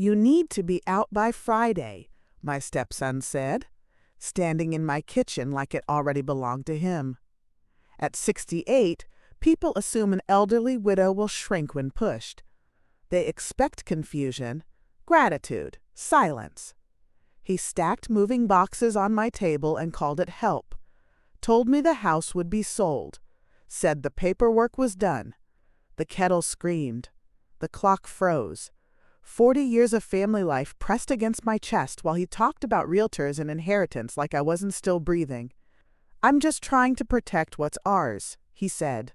"You need to be out by Friday," my stepson said, standing in my kitchen like it already belonged to him. At 68, people assume an elderly widow will shrink when pushed. They expect confusion, gratitude, silence. He stacked moving boxes on my table and called it help, told me the house would be sold, said the paperwork was done. The kettle screamed. The clock froze. 40 years of family life pressed against my chest while he talked about realtors and inheritance like I wasn't still breathing. "I'm just trying to protect what's ours," he said.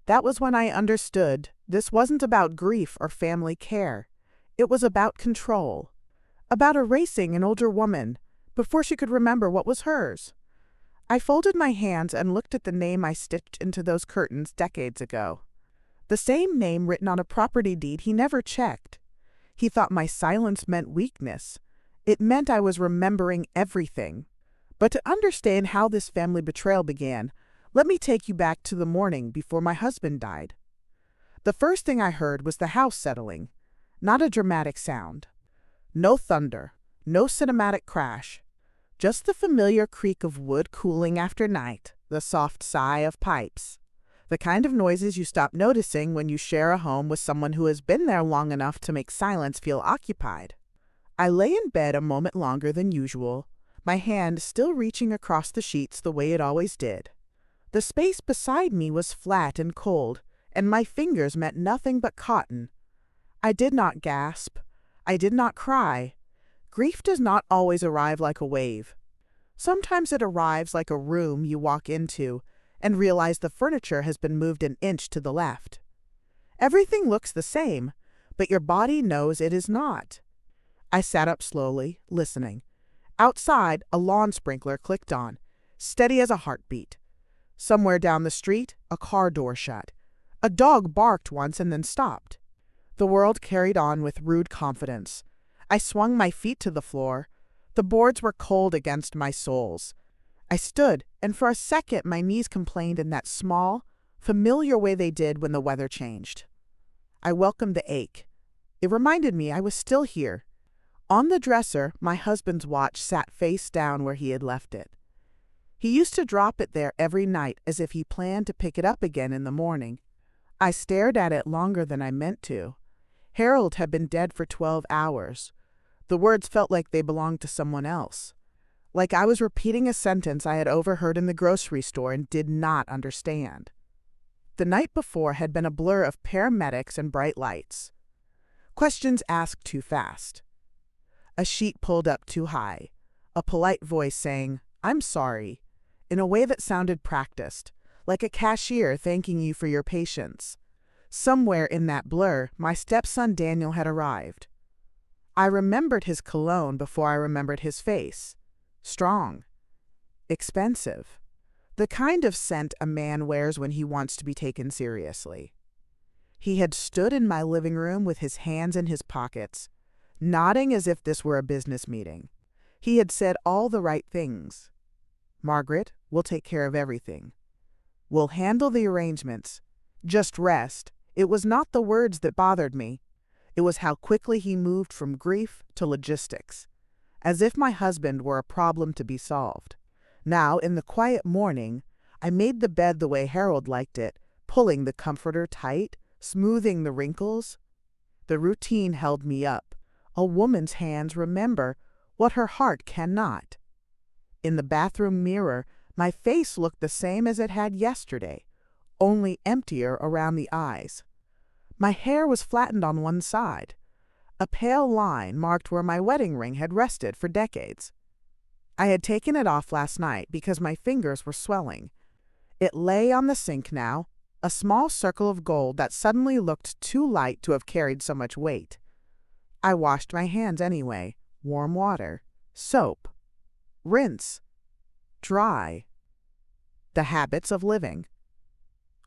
That was when I understood this wasn't about grief or family care. It was about control. About erasing an older woman before she could remember what was hers. I folded my hands and looked at the name I stitched into those curtains decades ago. The same name written on a property deed he never checked. He thought my silence meant weakness. It meant I was remembering everything. But to understand how this family betrayal began, let me take you back to the morning before my husband died. The first thing I heard was the house settling, not a dramatic sound. No thunder, no cinematic crash, just the familiar creak of wood cooling after night, the soft sigh of pipes. The kind of noises you stop noticing when you share a home with someone who has been there long enough to make silence feel occupied. I lay in bed a moment longer than usual, my hand still reaching across the sheets the way it always did. The space beside me was flat and cold, and my fingers meant nothing but cotton. I did not gasp. I did not cry. Grief does not always arrive like a wave. Sometimes it arrives like a room you walk into and realize the furniture has been moved an inch to the left. Everything looks the same, but your body knows it is not. I sat up slowly, listening. Outside, a lawn sprinkler clicked on, steady as a heartbeat. Somewhere down the street, a car door shut. A dog barked once and then stopped. The world carried on with rude confidence. I swung my feet to the floor. The boards were cold against my soles. I stood, and for a second my knees complained in that small, familiar way they did when the weather changed. I welcomed the ache. It reminded me I was still here. On the dresser, my husband's watch sat face down where he had left it. He used to drop it there every night as if he planned to pick it up again in the morning. I stared at it longer than I meant to. Harold had been dead for 12 hours. The words felt like they belonged to someone else. Like I was repeating a sentence I had overheard in the grocery store and did not understand. The night before had been a blur of paramedics and bright lights. Questions asked too fast. A sheet pulled up too high. A polite voice saying, "I'm sorry," in a way that sounded practiced, like a cashier thanking you for your patience. Somewhere in that blur, my stepson Daniel had arrived. I remembered his cologne before I remembered his face. Strong. Expensive. The kind of scent a man wears when he wants to be taken seriously. He had stood in my living room with his hands in his pockets, nodding as if this were a business meeting. He had said all the right things. "Margaret, we'll take care of everything. We'll handle the arrangements. Just rest." It was not the words that bothered me. It was how quickly he moved from grief to logistics, as if my husband were a problem to be solved. Now, in the quiet morning, I made the bed the way Harold liked it, pulling the comforter tight, smoothing the wrinkles. The routine held me up. A woman's hands remember what her heart cannot. In the bathroom mirror, my face looked the same as it had yesterday, only emptier around the eyes. My hair was flattened on one side. A pale line marked where my wedding ring had rested for decades. I had taken it off last night because my fingers were swelling. It lay on the sink now, a small circle of gold that suddenly looked too light to have carried so much weight. I washed my hands anyway. Warm water. Soap. Rinse. Dry. The habits of living.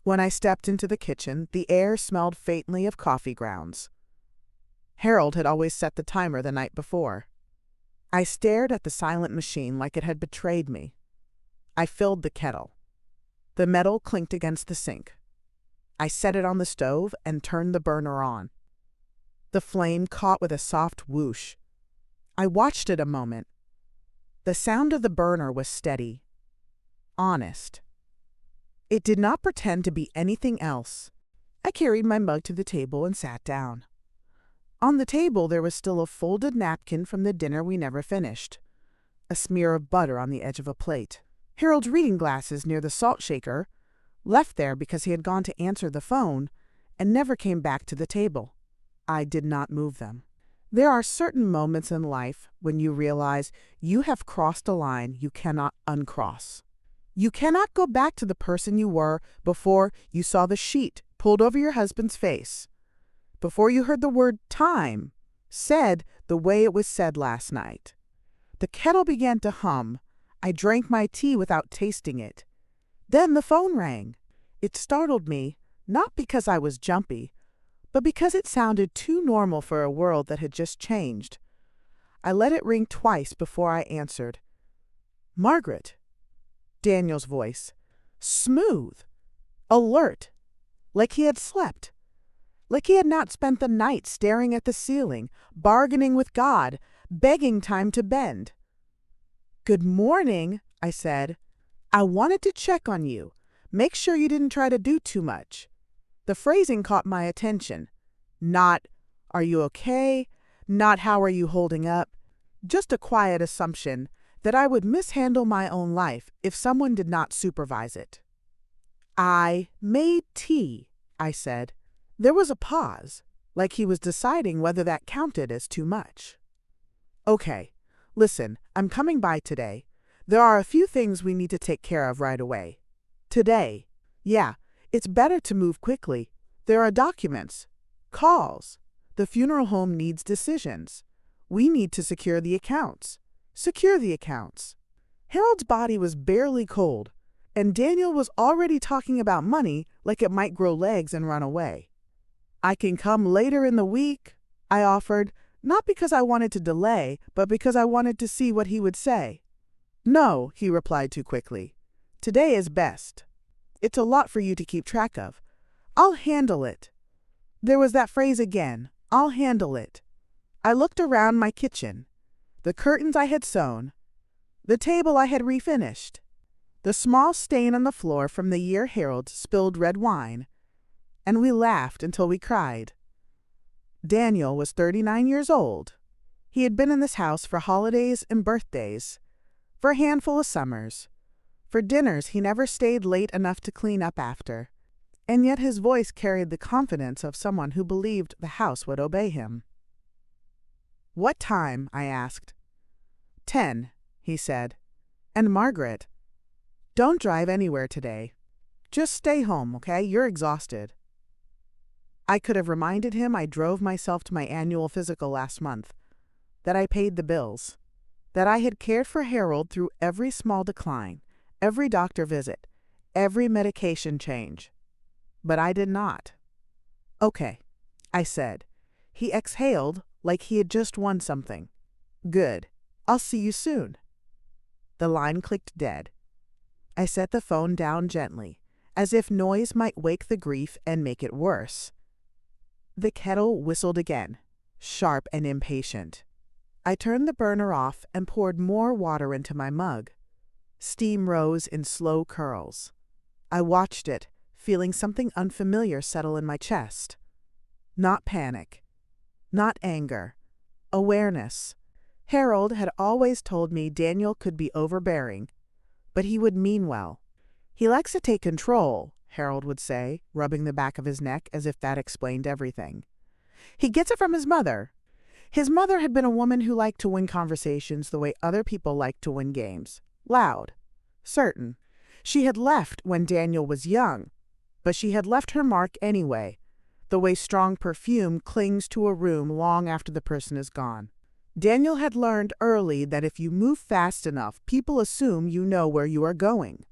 When I stepped into the kitchen, the air smelled faintly of coffee grounds. Harold had always set the timer the night before. I stared at the silent machine like it had betrayed me. I filled the kettle. The metal clinked against the sink. I set it on the stove and turned the burner on. The flame caught with a soft whoosh. I watched it a moment. The sound of the burner was steady, honest. It did not pretend to be anything else. I carried my mug to the table and sat down. On the table there was still a folded napkin from the dinner we never finished, a smear of butter on the edge of a plate. Harold's reading glasses near the salt shaker, left there because he had gone to answer the phone and never came back to the table. I did not move them. There are certain moments in life when you realize you have crossed a line you cannot uncross. You cannot go back to the person you were before you saw the sheet pulled over your husband's face, before you heard the word time said the way it was said last night. The kettle began to hum. I drank my tea without tasting it. Then the phone rang. It startled me, not because I was jumpy, but because it sounded too normal for a world that had just changed. I let it ring twice before I answered. "Margaret." Daniel's voice. Smooth. Alert. Like he had slept. Like he had not spent the night staring at the ceiling, bargaining with God, begging time to bend. "Good morning," I said. "I wanted to check on you. Make sure you didn't try to do too much." The phrasing caught my attention. Not, "Are you okay?" Not, "How are you holding up?" Just a quiet assumption that I would mishandle my own life if someone did not supervise it. "I made tea," I said. There was a pause, like he was deciding whether that counted as too much. "Okay, listen, I'm coming by today. There are a few things we need to take care of right away." "Today?" "Yeah, it's better to move quickly. There are documents, calls. The funeral home needs decisions. We need to secure the accounts." "Secure the accounts." Harold's body was barely cold, and Daniel was already talking about money like it might grow legs and run away. "I can come later in the week," I offered, not because I wanted to delay, but because I wanted to see what he would say. "No," he replied too quickly. "Today is best. It's a lot for you to keep track of. I'll handle it." There was that phrase again, "I'll handle it." I looked around my kitchen. The curtains I had sewn. The table I had refinished. The small stain on the floor from the year Harold spilled red wine. And we laughed until we cried. Daniel was 39 years old. He had been in this house for holidays and birthdays, for a handful of summers. For dinners he never stayed late enough to clean up after, and yet his voice carried the confidence of someone who believed the house would obey him. "What time?" I asked. 10, he said. "And Margaret, don't drive anywhere today. Just stay home, okay? You're exhausted." I could have reminded him I drove myself to my annual physical last month, that I paid the bills, that I had cared for Harold through every small decline, every doctor visit, every medication change. But I did not. "Okay," I said. He exhaled like he had just won something. "Good. I'll see you soon." The line clicked dead. I set the phone down gently, as if noise might wake the grief and make it worse. The kettle whistled again, sharp and impatient. I turned the burner off and poured more water into my mug. Steam rose in slow curls. I watched it, feeling something unfamiliar settle in my chest. Not panic. Not anger. Awareness. Harold had always told me Daniel could be overbearing, but he would mean well. "He likes to take control," Harold would say, rubbing the back of his neck as if that explained everything. "He gets it from his mother." His mother had been a woman who liked to win conversations the way other people liked to win games. Loud. Certain. She had left when Daniel was young, but she had left her mark anyway, the way strong perfume clings to a room long after the person is gone. Daniel had learned early that if you move fast enough, people assume you know where you are going.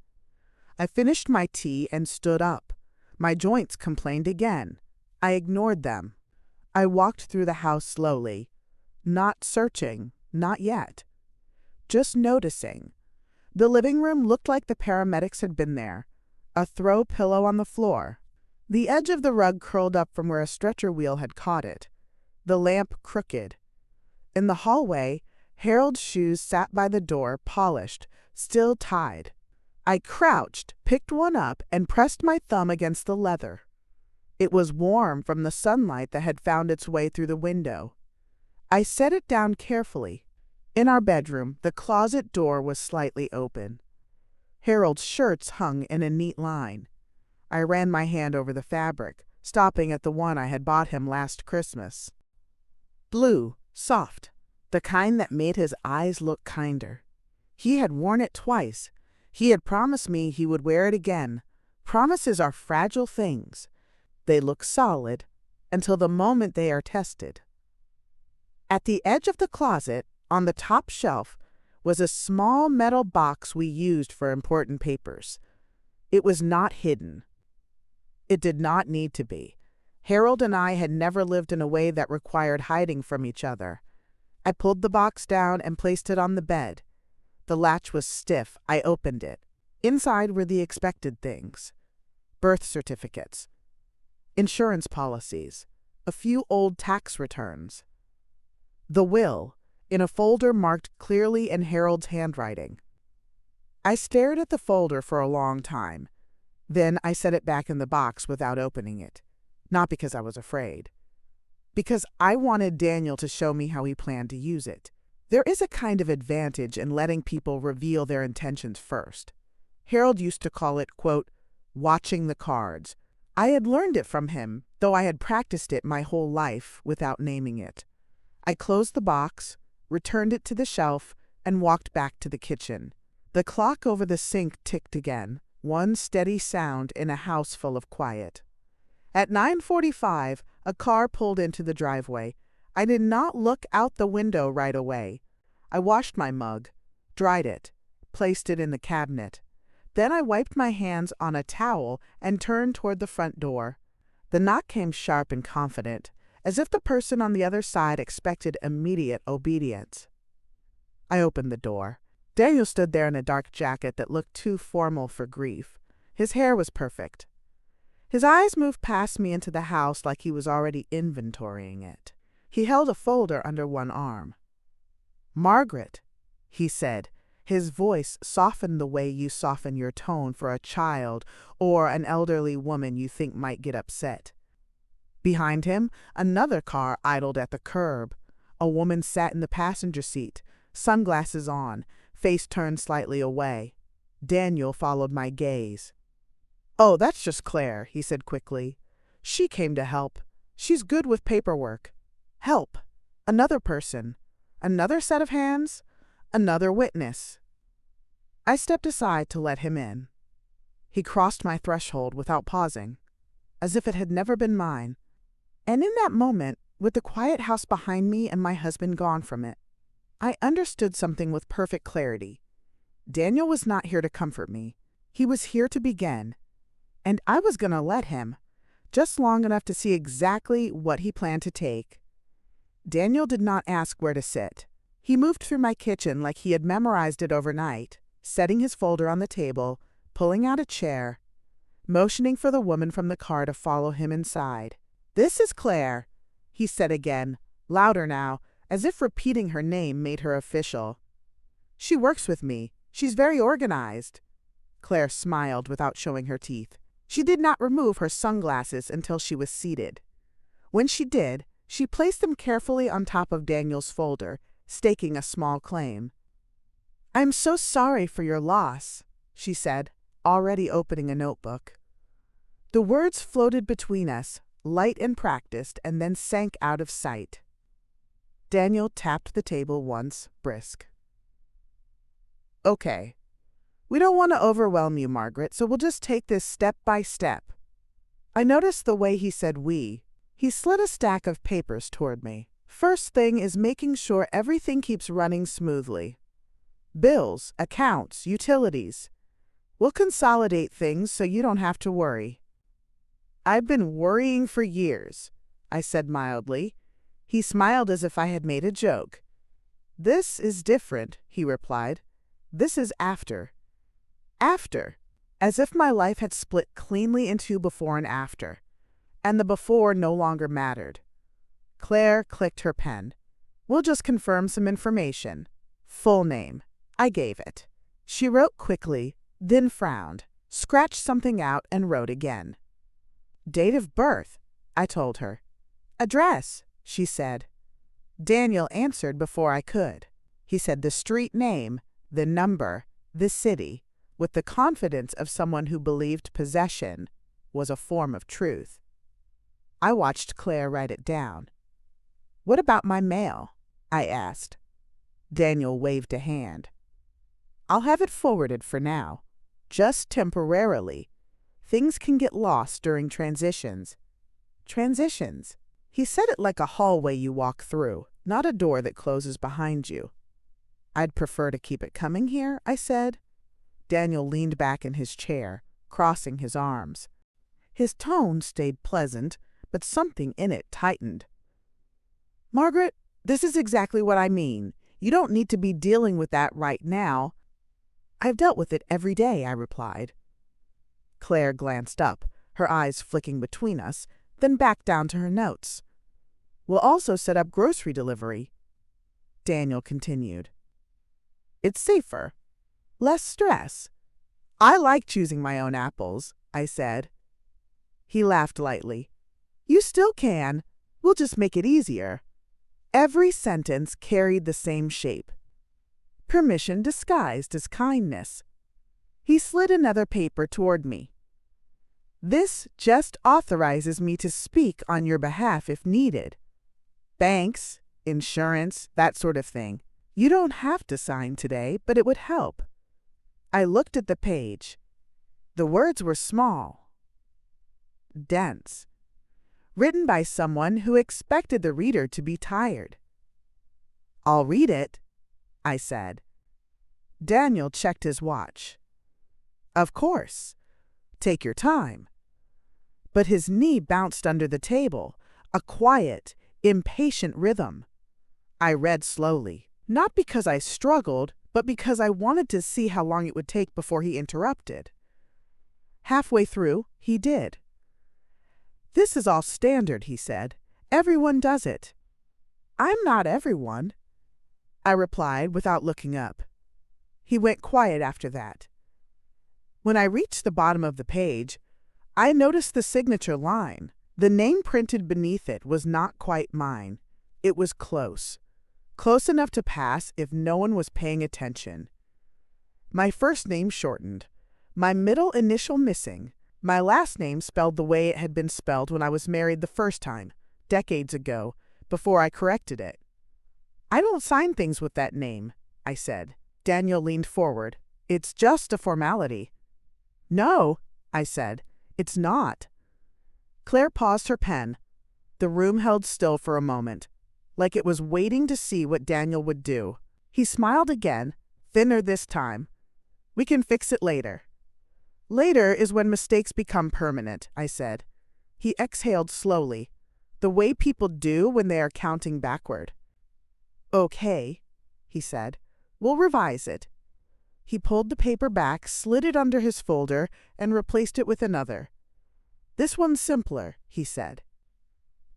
I finished my tea and stood up. My joints complained again. I ignored them. I walked through the house slowly, not searching, not yet. Just noticing. The living room looked like the paramedics had been there. A throw pillow on the floor. The edge of the rug curled up from where a stretcher wheel had caught it. the lamp crooked. In the hallway, Harold's shoes sat by the door, polished, still tied. I crouched, picked one up, and pressed my thumb against the leather. It was warm from the sunlight that had found its way through the window. I set it down carefully. In our bedroom, the closet door was slightly open. Harold's shirts hung in a neat line. I ran my hand over the fabric, stopping at the one I had bought him last Christmas. Blue, soft, the kind that made his eyes look kinder. He had worn it twice. He had promised me he would wear it again. Promises are fragile things. They look solid until the moment they are tested. At the edge of the closet, on the top shelf, was a small metal box we used for important papers. It was not hidden. It did not need to be. Harold and I had never lived in a way that required hiding from each other. I pulled the box down and placed it on the bed. The latch was stiff. I opened it. Inside were the expected things: birth certificates, insurance policies, a few old tax returns. The will, in a folder marked clearly in Harold's handwriting. I stared at the folder for a long time. Then I set it back in the box without opening it. Not because I was afraid. Because I wanted Daniel to show me how he planned to use it. There is a kind of advantage in letting people reveal their intentions first. Harold used to call it, quote, watching the cards. I had learned it from him, though I had practiced it my whole life without naming it. I closed the box, returned it to the shelf, and walked back to the kitchen. The clock over the sink ticked again, one steady sound in a house full of quiet. At 9:45, a car pulled into the driveway. I did not look out the window right away. I washed my mug, dried it, placed it in the cabinet. Then I wiped my hands on a towel and turned toward the front door. The knock came sharp and confident, as if the person on the other side expected immediate obedience. I opened the door. Daniel stood there in a dark jacket that looked too formal for grief. His hair was perfect. His eyes moved past me into the house like he was already inventorying it. He held a folder under one arm. "Margaret," he said. His voice softened the way you soften your tone for a child or an elderly woman you think might get upset. Behind him, another car idled at the curb. A woman sat in the passenger seat, sunglasses on, face turned slightly away. Daniel followed my gaze. "Oh, that's just Claire," he said quickly. "She came to help. She's good with paperwork." Help. Another person. Another set of hands. Another witness. I stepped aside to let him in. He crossed my threshold without pausing, as if it had never been mine. And in that moment, with the quiet house behind me and my husband gone from it, I understood something with perfect clarity. Daniel was not here to comfort me. He was here to begin. And I was going to let him, just long enough to see exactly what he planned to take. Daniel did not ask where to sit. He moved through my kitchen like he had memorized it overnight, setting his folder on the table, pulling out a chair, motioning for the woman from the car to follow him inside. "This is Claire," he said again, louder now, as if repeating her name made her official. "She works with me. She's very organized." Claire smiled without showing her teeth. She did not remove her sunglasses until she was seated. When she did, she placed them carefully on top of Daniel's folder, staking a small claim. "I'm so sorry for your loss," she said, already opening a notebook. The words floated between us, light and practiced, and then sank out of sight. Daniel tapped the table once, brisk. "Okay. We don't want to overwhelm you, Margaret, so we'll just take this step by step." I noticed the way he said we. He slid a stack of papers toward me. "First thing is making sure everything keeps running smoothly. Bills, accounts, utilities. We'll consolidate things so you don't have to worry." "I've been worrying for years," I said mildly. He smiled as if I had made a joke. "This is different," he replied. "This is after." After, as if my life had split cleanly into before and after, and the before no longer mattered. Claire clicked her pen. We'll just confirm some information. Full name. I gave it. She wrote quickly, then frowned, scratched something out, and wrote again. Date of birth, I told her. Address, she said. Daniel answered before I could. He said the street name, the number, the city, with the confidence of someone who believed possession was a form of truth. I watched Claire write it down. What about my mail? I asked. Daniel waved a hand. I'll have it forwarded for now. Just temporarily. Things can get lost during transitions. Transitions. He said it like a hallway you walk through, not a door that closes behind you. I'd prefer to keep it coming here, I said. Daniel leaned back in his chair, crossing his arms. His tone stayed pleasant, but something in it tightened. Margaret, this is exactly what I mean. You don't need to be dealing with that right now. I've dealt with it every day, I replied. Claire glanced up, her eyes flicking between us, then back down to her notes. We'll also set up grocery delivery. Daniel continued. It's safer. Less stress. I like choosing my own apples, I said. He laughed lightly. You still can. We'll just make it easier. Every sentence carried the same shape. Permission disguised as kindness. He slid another paper toward me. This just authorizes me to speak on your behalf if needed. Banks, insurance, that sort of thing. You don't have to sign today, but it would help. I looked at the page. The words were small, dense, written by someone who expected the reader to be tired. I'll read it, I said. Daniel checked his watch. Of course. Take your time. But his knee bounced under the table, a quiet, impatient rhythm. I read slowly, not because I struggled, but because I wanted to see how long it would take before he interrupted. Halfway through, he did. This is all standard, he said. Everyone does it. I'm not everyone, I replied without looking up. He went quiet after that. When I reached the bottom of the page, I noticed the signature line. The name printed beneath it was not quite mine. It was close. Close enough to pass if no one was paying attention. My first name shortened. My middle initial missing. My last name spelled the way it had been spelled when I was married the first time, decades ago, before I corrected it. I don't sign things with that name, I said. Daniel leaned forward. It's just a formality. No, I said. It's not. Claire paused her pen. The room held still for a moment, like it was waiting to see what Daniel would do. He smiled again, thinner this time. We can fix it later. Later is when mistakes become permanent, I said. He exhaled slowly, the way people do when they are counting backward. Okay, he said. We'll revise it. He pulled the paper back, slid it under his folder, and replaced it with another. This one's simpler, he said.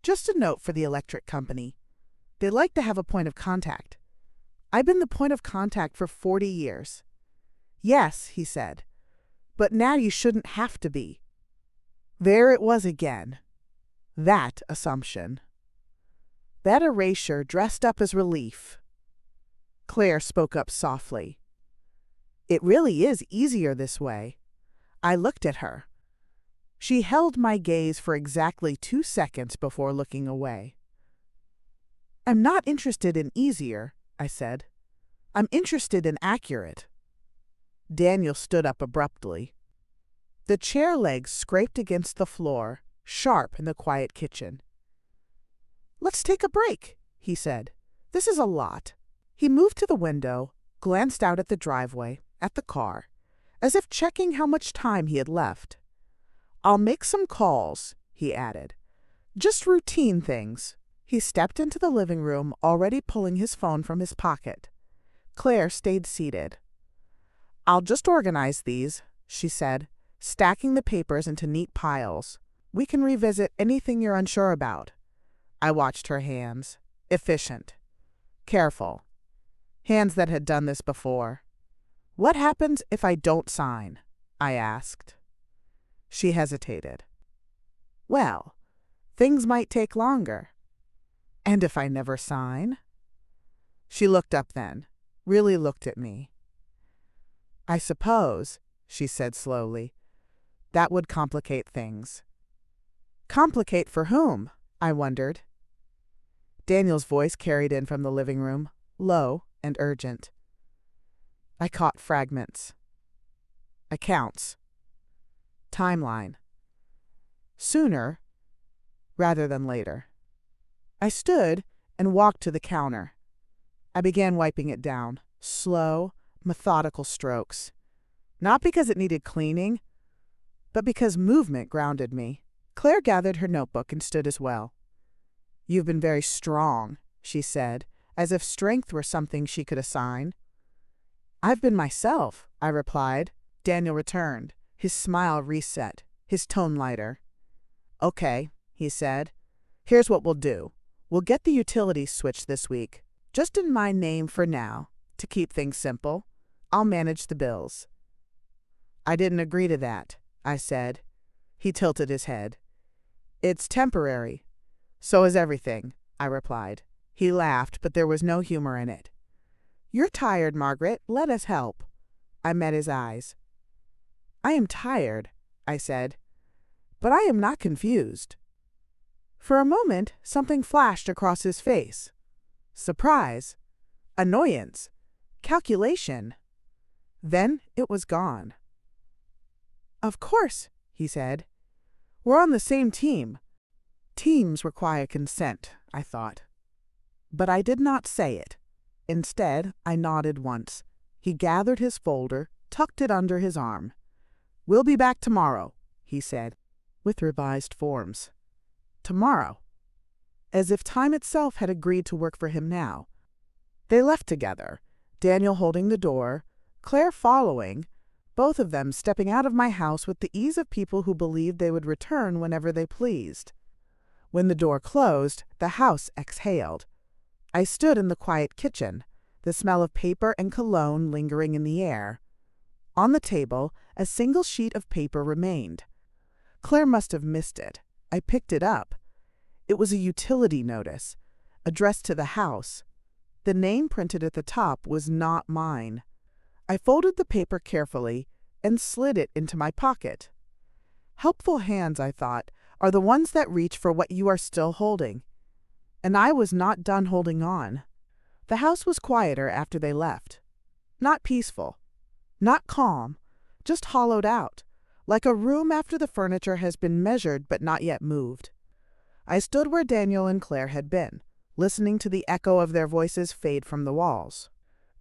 Just a note for the electric company. They like to have a point of contact. I've been the point of contact for 40 years. Yes, he said. But now you shouldn't have to be. There it was again. That assumption. That erasure dressed up as relief. Claire spoke up softly. It really is easier this way. I looked at her. She held my gaze for exactly 2 seconds before looking away. I'm not interested in easier, I said. I'm interested in accurate. Daniel stood up abruptly. The chair legs scraped against the floor, sharp in the quiet kitchen. Let's take a break, he said. This is a lot. He moved to the window, glanced out at the driveway, at the car, as if checking how much time he had left. I'll make some calls, he added. Just routine things. He stepped into the living room, already pulling his phone from his pocket. Claire stayed seated. I'll just organize these, she said, stacking the papers into neat piles. We can revisit anything you're unsure about. I watched her hands. Efficient. Careful. Hands that had done this before. "What happens if I don't sign?" I asked. She hesitated. "Well, things might take longer." "And if I never sign?" She looked up then, really looked at me. "I suppose," she said slowly, "that would complicate things." Complicate for whom? I wondered. Daniel's voice carried in from the living room, low and urgent. I caught fragments. Accounts. Timeline. Sooner rather than later. I stood and walked to the counter. I began wiping it down, slow, methodical strokes. Not because it needed cleaning, but because movement grounded me. Claire gathered her notebook and stood as well. "You've been very strong," she said, as if strength were something she could assign. "I've been myself," I replied. Daniel returned, his smile reset, his tone lighter. "Okay," he said. "Here's what we'll do. We'll get the utilities switched this week, just in my name for now, to keep things simple. I'll manage the bills." "I didn't agree to that," I said. He tilted his head. "It's temporary. So is everything," I replied. He laughed, but there was no humor in it. "You're tired, Margaret. Let us help." I met his eyes. "I am tired," I said, "but I am not confused." For a moment, something flashed across his face. Surprise, annoyance, calculation. Then it was gone. "Of course," he said. "We're on the same team." Teams require consent, I thought. But I did not say it. Instead, I nodded once. He gathered his folder, tucked it under his arm. "We'll be back tomorrow," he said, with revised forms. Tomorrow. As if time itself had agreed to work for him now. They left together, Daniel holding the door, Claire following, both of them stepping out of my house with the ease of people who believed they would return whenever they pleased. When the door closed, the house exhaled. I stood in the quiet kitchen, the smell of paper and cologne lingering in the air. On the table, a single sheet of paper remained. Claire must have missed it. I picked it up. It was a utility notice, addressed to the house. The name printed at the top was not mine. I folded the paper carefully and slid it into my pocket. Helpful hands, I thought, are the ones that reach for what you are still holding. And I was not done holding on. The house was quieter after they left. Not peaceful. Not calm. Just hollowed out, like a room after the furniture has been measured but not yet moved. I stood where Daniel and Claire had been, listening to the echo of their voices fade from the walls.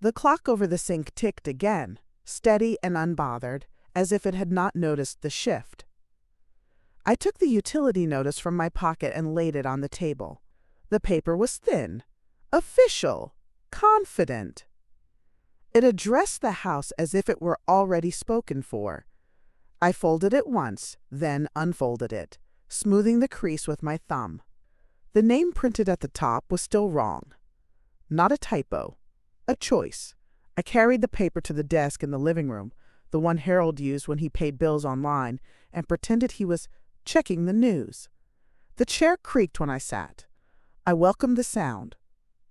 The clock over the sink ticked again, steady and unbothered, as if it had not noticed the shift. I took the utility notice from my pocket and laid it on the table. The paper was thin, official, confident. It addressed the house as if it were already spoken for. I folded it once, then unfolded it, smoothing the crease with my thumb. The name printed at the top was still wrong. Not a typo. A choice. I carried the paper to the desk in the living room, the one Harold used when he paid bills online, and pretended he was checking the news. The chair creaked when I sat. I welcomed the sound.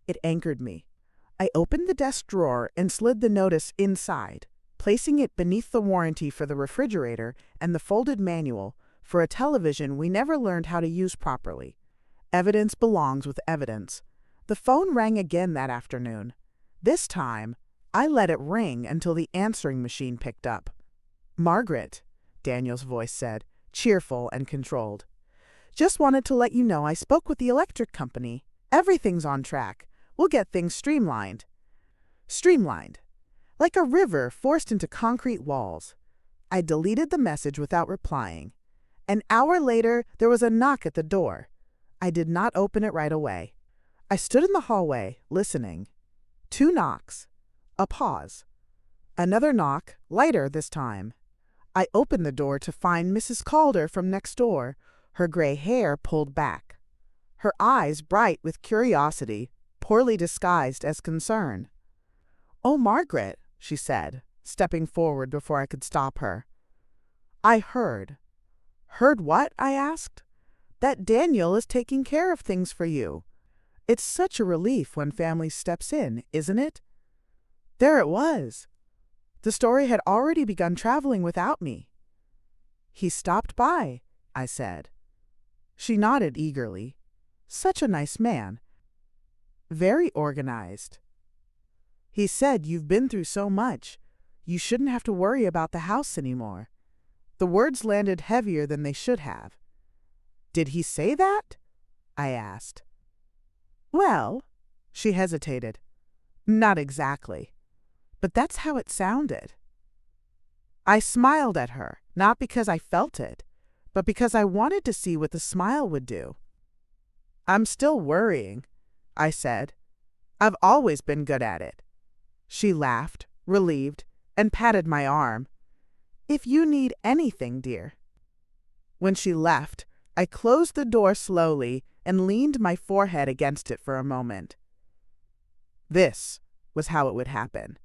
It anchored me. I opened the desk drawer and slid the notice inside, placing it beneath the warranty for the refrigerator and the folded manual for a television we never learned how to use properly. Evidence belongs with evidence. The phone rang again that afternoon. This time, I let it ring until the answering machine picked up. "Margaret," Daniel's voice said, cheerful and controlled. "Just wanted to let you know I spoke with the electric company. Everything's on track. We'll get things streamlined." Streamlined. Like a river forced into concrete walls. I deleted the message without replying. An hour later, there was a knock at the door. I did not open it right away. I stood in the hallway, listening. 2 knocks. A pause. Another knock, lighter this time. I opened the door to find Mrs. Calder from next door, her gray hair pulled back. her eyes bright with curiosity, poorly disguised as concern. "Oh, Margaret," she said, stepping forward before I could stop her. "I heard." "Heard what?" I asked. "That Daniel is taking care of things for you. It's such a relief when family steps in, isn't it?" There it was. The story had already begun traveling without me. "He stopped by," I said. She nodded eagerly. "Such a nice man. Very organized. He said you've been through so much. You shouldn't have to worry about the house anymore." The words landed heavier than they should have. "Did he say that?" I asked. "Well," she hesitated. "Not exactly. But that's how it sounded." I smiled at her, not because I felt it, but because I wanted to see what the smile would do. "I'm still worrying," I said. "I've always been good at it." She laughed, relieved, and patted my arm. "If you need anything, dear." When she left, I closed the door slowly and leaned my forehead against it for a moment. This was how it would happen.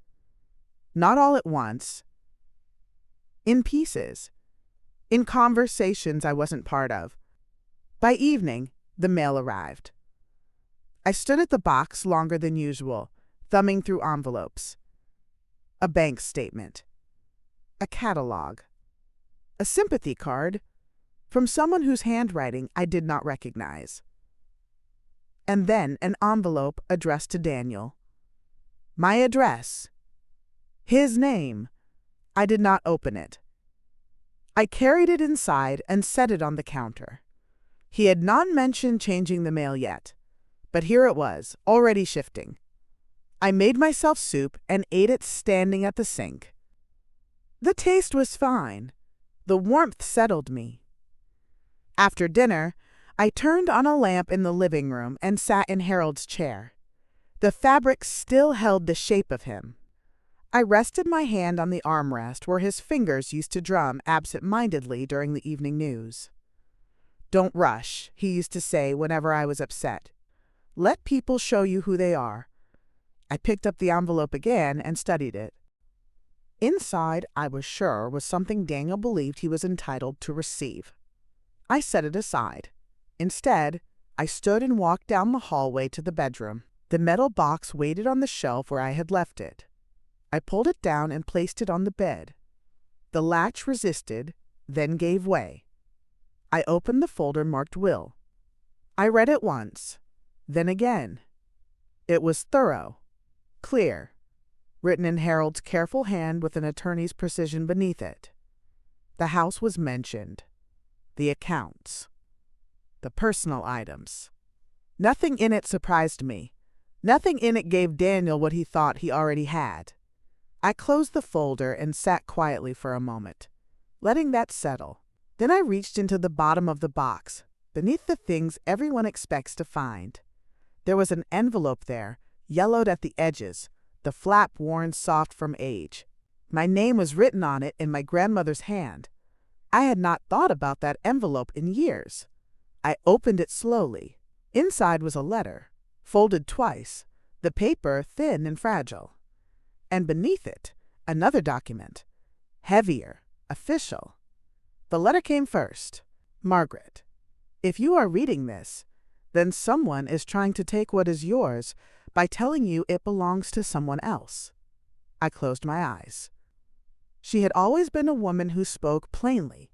Not all at once. In pieces. In conversations I wasn't part of. By evening, the mail arrived. I stood at the box longer than usual, thumbing through envelopes. A bank statement. A catalog. A sympathy card from someone whose handwriting I did not recognize. And then an envelope addressed to Daniel. My address. His name. I did not open it. I carried it inside and set it on the counter. He had not mentioned changing the mail yet, but here it was, already shifting. I made myself soup and ate it standing at the sink. The taste was fine. The warmth settled me. After dinner, I turned on a lamp in the living room and sat in Harold's chair. The fabric still held the shape of him. I rested my hand on the armrest where his fingers used to drum absent-mindedly during the evening news. "Don't rush," he used to say whenever I was upset. "Let people show you who they are." I picked up the envelope again and studied it. Inside, I was sure, was something Daniel believed he was entitled to receive. I set it aside. Instead, I stood and walked down the hallway to the bedroom. The metal box waited on the shelf where I had left it. I pulled it down and placed it on the bed. The latch resisted, then gave way. I opened the folder marked Will. I read it once, then again. It was thorough, clear, written in Harold's careful hand with an attorney's precision beneath it. The house was mentioned, the accounts, the personal items. Nothing in it surprised me. Nothing in it gave Daniel what he thought he already had. I closed the folder and sat quietly for a moment, letting that settle. Then I reached into the bottom of the box, beneath the things everyone expects to find. There was an envelope there, yellowed at the edges, the flap worn soft from age. My name was written on it in my grandmother's hand. I had not thought about that envelope in years. I opened it slowly. Inside was a letter, folded twice, the paper thin and fragile. And beneath it, another document, heavier, official. The letter came first. "Margaret, if you are reading this, then someone is trying to take what is yours by telling you it belongs to someone else." I closed my eyes. She had always been a woman who spoke plainly.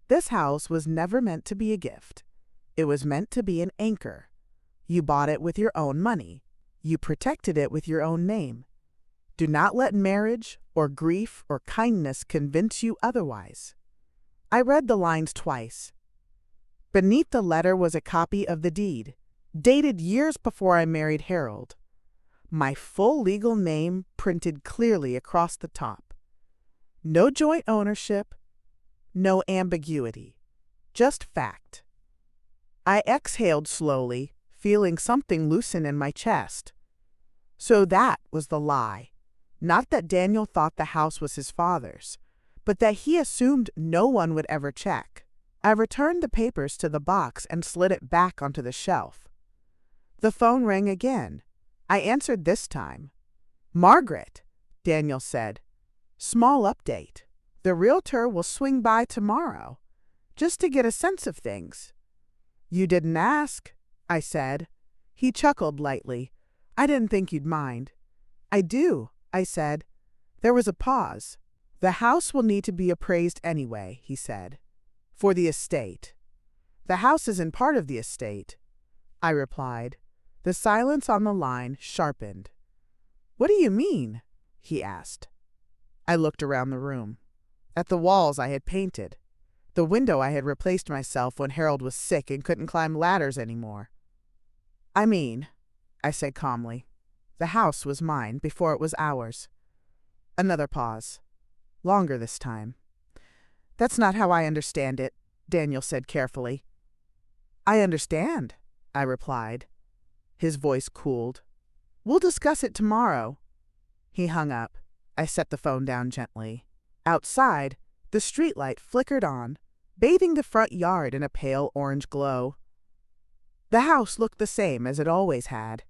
This house was never meant to be a gift. It was meant to be an anchor. You bought it with your own money. You protected it with your own name. Do not let marriage or grief or kindness convince you otherwise. I read the lines twice. Beneath the letter was a copy of the deed, dated years before I married Harold. My full legal name printed clearly across the top. No joint ownership, no ambiguity, just fact. I exhaled slowly, feeling something loosen in my chest. So that was the lie. Not that Daniel thought the house was his father's, but that he assumed no one would ever check. I returned the papers to the box and slid it back onto the shelf. The phone rang again. I answered this time. "Margaret," Daniel said. "Small update. The realtor will swing by tomorrow, just to get a sense of things." "You didn't ask," I said. He chuckled lightly. "I didn't think you'd mind." "I do," I said. There was a pause. "The house will need to be appraised anyway," he said. "For the estate." "The house isn't part of the estate," I replied. The silence on the line sharpened. "What do you mean?" he asked. I looked around the room. At the walls I had painted. The window I had replaced myself when Harold was sick and couldn't climb ladders anymore. "I mean," I said calmly, "the house was mine before it was ours." Another pause. Longer this time. "That's not how I understand it," Daniel said carefully. "I understand," I replied. His voice cooled. "We'll discuss it tomorrow." He hung up. I set the phone down gently. Outside, the streetlight flickered on, bathing the front yard in a pale orange glow. The house looked the same as it always had.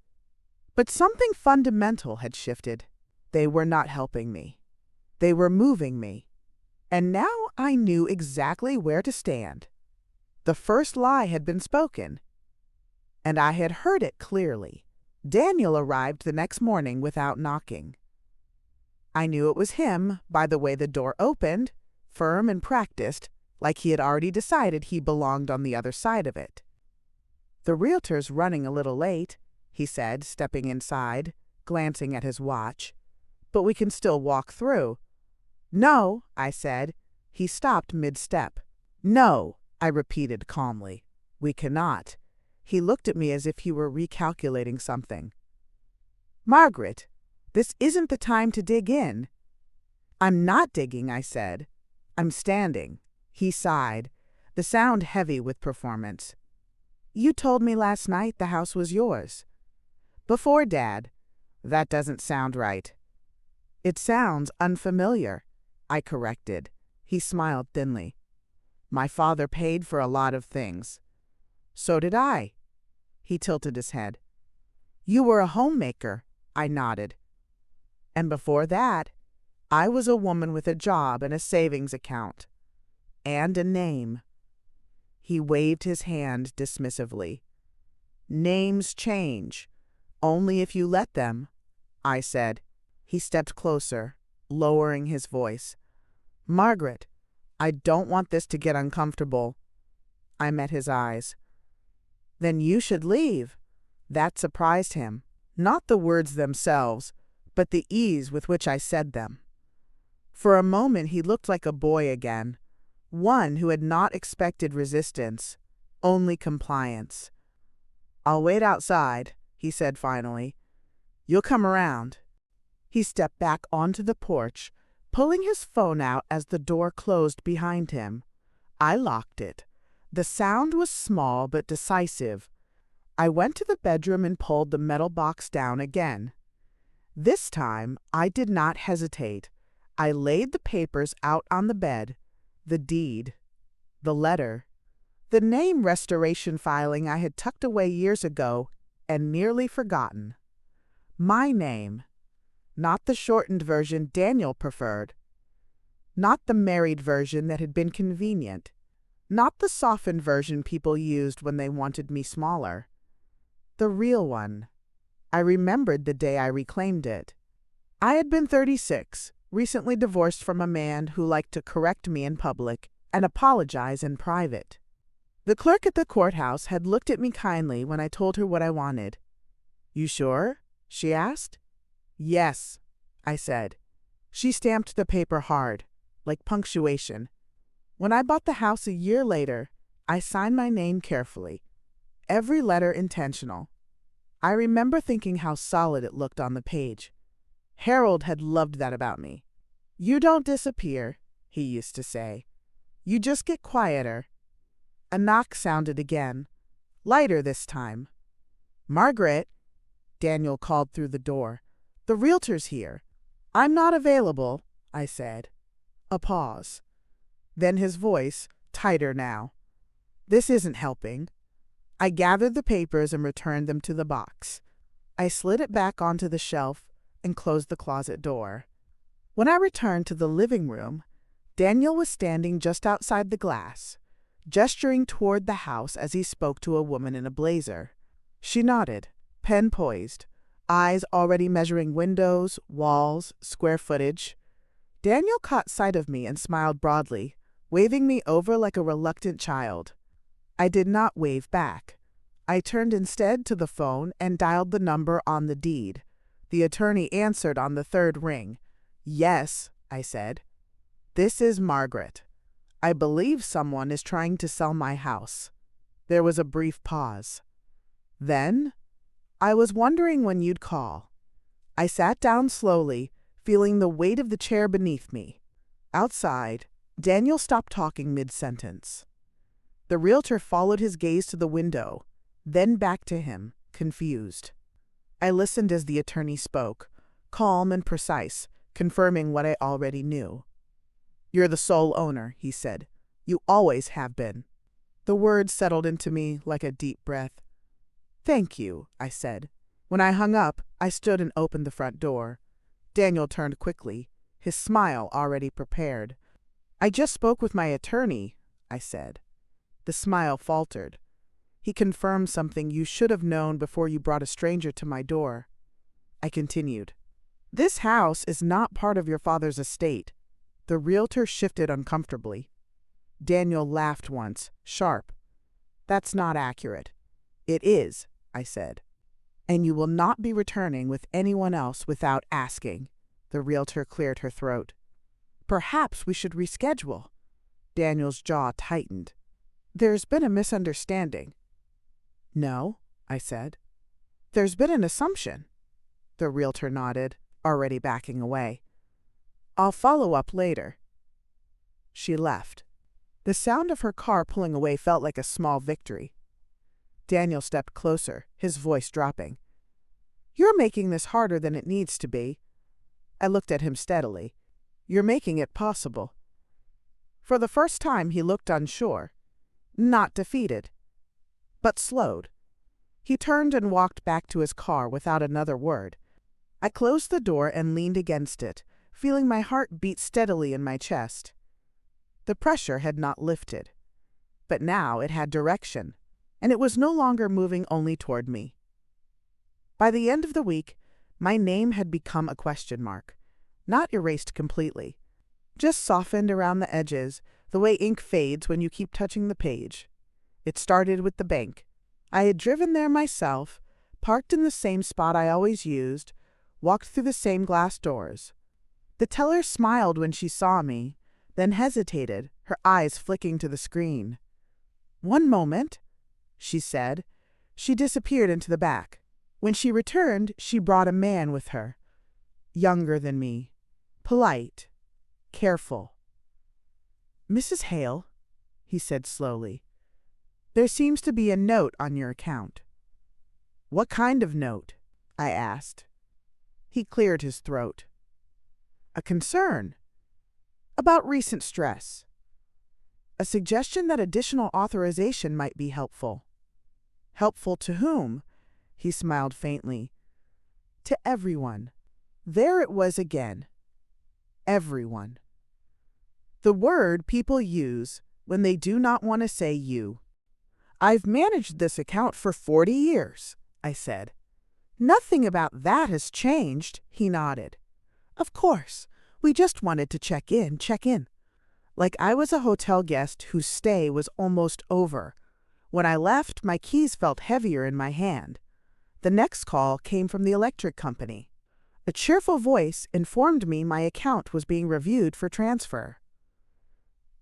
But something fundamental had shifted. They were not helping me. They were moving me. And now I knew exactly where to stand. The first lie had been spoken, and I had heard it clearly. Daniel arrived the next morning without knocking. I knew it was him by the way the door opened, firm and practiced, like he had already decided he belonged on the other side of it. "The realtor's running a little late," he said, stepping inside, glancing at his watch. "But we can still walk through." "No," I said. He stopped mid-step. "No," I repeated calmly. "We cannot." He looked at me as if he were recalculating something. "Margaret, this isn't the time to dig in." "I'm not digging," I said. "I'm standing." He sighed, the sound heavy with performance. "You told me last night the house was yours." "Before Dad." "That doesn't sound right." "It sounds unfamiliar," I corrected. He smiled thinly. "My father paid for a lot of things." "So did I." He tilted his head. "You were a homemaker," I nodded. "And before that, I was a woman with a job and a savings account. And a name." He waved his hand dismissively. "Names change, only if you let them," I said. He stepped closer, lowering his voice. "Margaret, I don't want this to get uncomfortable." I met his eyes. "Then you should leave." That surprised him. Not the words themselves, but the ease with which I said them. For a moment he looked like a boy again, one who had not expected resistance, only compliance. "I'll wait outside," he said finally. "You'll come around." He stepped back onto the porch, pulling his phone out as the door closed behind him. I locked it. The sound was small but decisive. I went to the bedroom and pulled the metal box down again. This time I did not hesitate. I laid the papers out on the bed, the deed, the letter, the name restoration filing I had tucked away years ago and nearly forgotten. My name, not the shortened version Daniel preferred, not the married version that had been convenient, not the softened version people used when they wanted me smaller. The real one. I remembered the day I reclaimed it. I had been 36, recently divorced from a man who liked to correct me in public and apologize in private. The clerk at the courthouse had looked at me kindly when I told her what I wanted. "You sure?" she asked. "Yes," I said. She stamped the paper hard, like punctuation. When I bought the house a year later, I signed my name carefully, every letter intentional. I remember thinking how solid it looked on the page. Harold had loved that about me. "You don't disappear," he used to say. "You just get quieter." A knock sounded again, lighter this time. "Margaret," Daniel called through the door. "The realtor's here." "I'm not available," I said. A pause. Then his voice, tighter now. This isn't helping. I gathered the papers and returned them to the box. I slid it back onto the shelf and closed the closet door. When I returned to the living room, Daniel was standing just outside the glass, gesturing toward the house as he spoke to a woman in a blazer. She nodded, pen poised, eyes already measuring windows, walls, square footage. Daniel caught sight of me and smiled broadly, waving me over like a reluctant child. I did not wave back. I turned instead to the phone and dialed the number on the deed. The attorney answered on the third ring. "Yes," I said. "This is Margaret. I believe someone is trying to sell my house." There was a brief pause. Then, "I was wondering when you'd call." I sat down slowly, feeling the weight of the chair beneath me. Outside, Daniel stopped talking mid-sentence. The realtor followed his gaze to the window, then back to him, confused. I listened as the attorney spoke, calm and precise, confirming what I already knew. "You're the sole owner," he said. "You always have been." The words settled into me like a deep breath. "Thank you," I said. When I hung up, I stood and opened the front door. Daniel turned quickly, his smile already prepared. "I just spoke with my attorney," I said. The smile faltered. "He confirmed something you should have known before you brought a stranger to my door." I continued. "This house is not part of your father's estate." The realtor shifted uncomfortably. Daniel laughed once, sharp. "That's not accurate." "It is," I said. "And you will not be returning with anyone else without asking." The realtor cleared her throat. "Perhaps we should reschedule." Daniel's jaw tightened. "There's been a misunderstanding." "No," I said. "There's been an assumption." The realtor nodded, already backing away. "I'll follow up later." She left. The sound of her car pulling away felt like a small victory. Daniel stepped closer, his voice dropping. "You're making this harder than it needs to be." I looked at him steadily. "You're making it possible." For the first time he looked unsure, not defeated, but slowed. He turned and walked back to his car without another word. I closed the door and leaned against it, feeling my heart beat steadily in my chest. The pressure had not lifted, but now it had direction, and it was no longer moving only toward me. By the end of the week, my name had become a question mark, not erased completely, just softened around the edges, the way ink fades when you keep touching the page. It started with the bank. I had driven there myself, parked in the same spot I always used, walked through the same glass doors. The teller smiled when she saw me, then hesitated, her eyes flicking to the screen. "One moment," she said. She disappeared into the back. When she returned, she brought a man with her, younger than me, polite, careful. "Mrs. Hale," he said slowly, "there seems to be a note on your account." "What kind of note?" I asked. He cleared his throat. "A concern about recent stress. A suggestion that additional authorization might be helpful." "Helpful to whom?" He smiled faintly. "To everyone." There it was again. Everyone. The word people use when they do not want to say you. "I've managed this account for 40 years, I said. "Nothing about that has changed," he nodded. "Of course, we just wanted to check in. Like I was a hotel guest whose stay was almost over. When I left, my keys felt heavier in my hand. The next call came from the electric company. A cheerful voice informed me my account was being reviewed for transfer.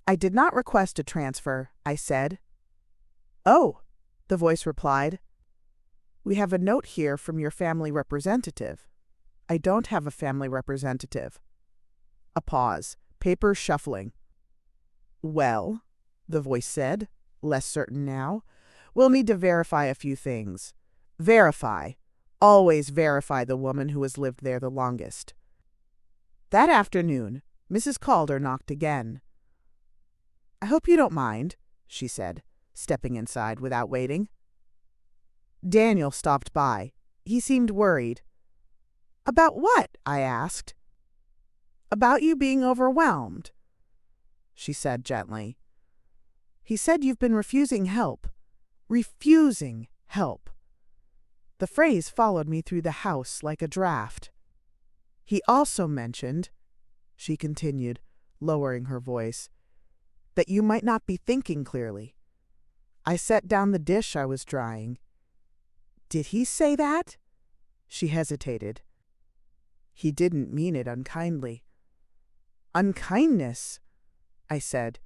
"I did not request a transfer," I said. "Oh," the voice replied. "We have a note here from your family representative." "I don't have a family representative." A pause, papers shuffling. "Well," the voice said, less certain now, "we'll need to verify a few things." Verify. Always verify the woman who has lived there the longest. That afternoon, Mrs. Calder knocked again. "I hope you don't mind," she said. stepping inside without waiting. Daniel stopped by. He seemed worried. "About what?" I asked. "About you being overwhelmed," she said gently. "He said you've been refusing help. Refusing help." The phrase followed me through the house like a draft. "He also mentioned," she continued, lowering her voice, "that you might not be thinking clearly." I set down the dish I was drying. "Did he say that?" She hesitated. "He didn't mean it unkindly." "Unkindness," I said,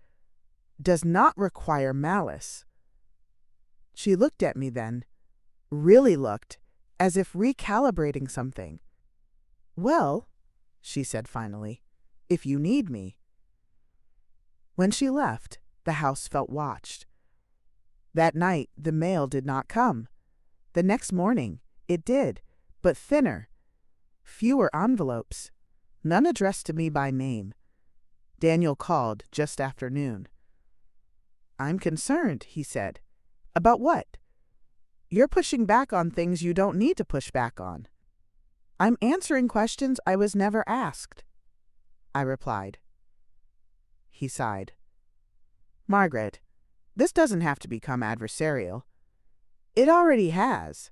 "does not require malice." She looked at me then, really looked, as if recalibrating something. "Well," she said finally, "if you need me." When she left, the house felt watched. That night, the mail did not come. The next morning, it did, but thinner. Fewer envelopes. None addressed to me by name. Daniel called just after noon. "I'm concerned," he said. "About what?" "You're pushing back on things you don't need to push back on." "I'm answering questions I was never asked," I replied. He sighed. "Margaret, this doesn't have to become adversarial." "It already has,"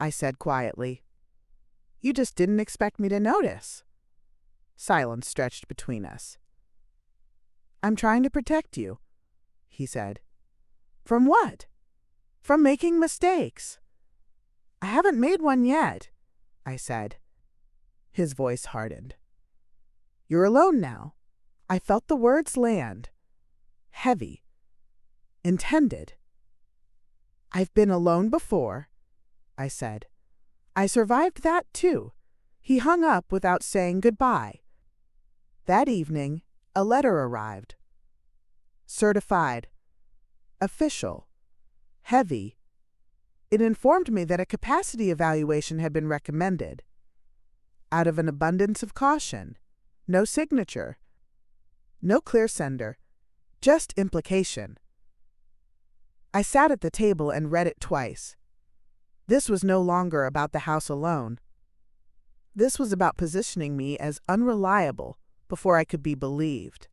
I said quietly. "You just didn't expect me to notice." Silence stretched between us. "I'm trying to protect you," he said. "From what?" "From making mistakes." "I haven't made one yet," I said. His voice hardened. "You're alone now." I felt the words land. Heavy. Intended. "I've been alone before," I said. "I survived that too." He hung up without saying goodbye. That evening, a letter arrived. Certified. Official. Heavy. It informed me that a capacity evaluation had been recommended. Out of an abundance of caution. No signature. No clear sender. Just implication. I sat at the table and read it twice. This was no longer about the house alone. This was about positioning me as unreliable before I could be believed.